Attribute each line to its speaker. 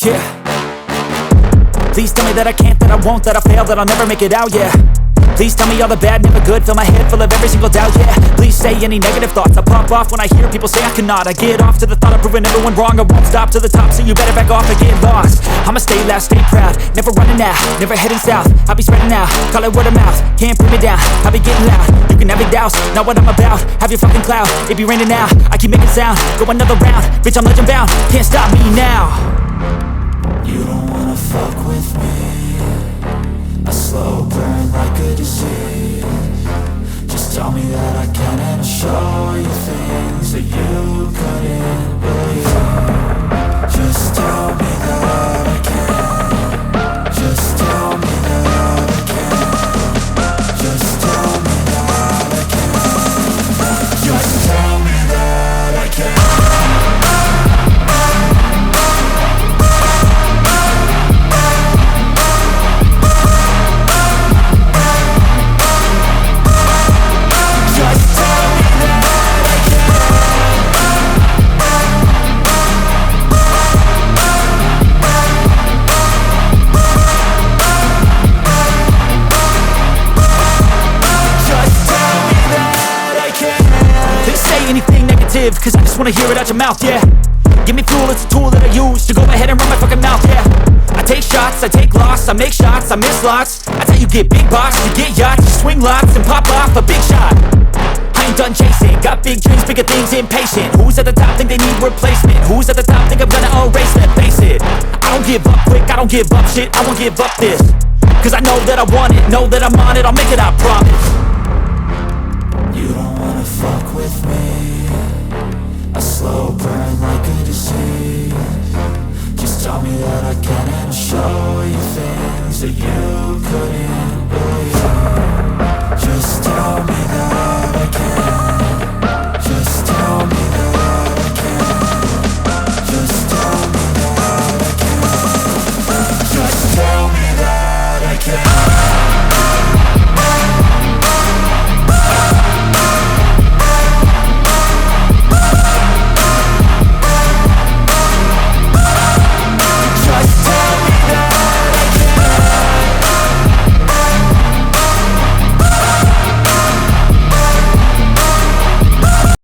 Speaker 1: yeah. Please tell me that I can't, that I won't, that I fail, that I'll never make it out, yeah. Please tell me all the bad, never good, fill my head full of every single doubt, yeah. Please say any negative thoughts, I pop off when I hear people say I cannot. I get off to the thought of proving everyone wrong, I won't stop to the top, so you better back off and get lost. I'ma stay loud, stay proud, never running out, never heading south. I'll be spreading out, call it word of mouth, can't put me down, I'll be getting loud. You can have your doubts, not what I'm about, have your fucking clout, it be raining now, I keep making sound, go another round, bitch I'm legend bound, can't stop me now.
Speaker 2: You don't wanna fuck with me, a slow burn like a disease. Just tell me that I can and I'll show you things that you couldn't believe. Just tell me that I can. Just tell me that I can. Just tell me that I can. Just tell me that I can.
Speaker 1: Anything negative, cause I just wanna hear it out your mouth, yeah. Give me fuel, it's a tool that I use to go ahead and run my fucking mouth, yeah. I take shots, I take loss, I make shots, I miss lots. That's how you get big box, you get yachts, you swing lots and pop off a big shot. I ain't done chasing, got big dreams, bigger things, impatient. Who's at the top think they need replacement? Who's at the top think I'm gonna erase them? Face it, I don't give up quick, I don't give up shit, I won't give up this. Cause I know that I want it, know that I'm on it, I'll make it, I promise.
Speaker 2: You don't wanna fuck with me, a slow burn like a disease. Just tell me that I can and I'll show you things that you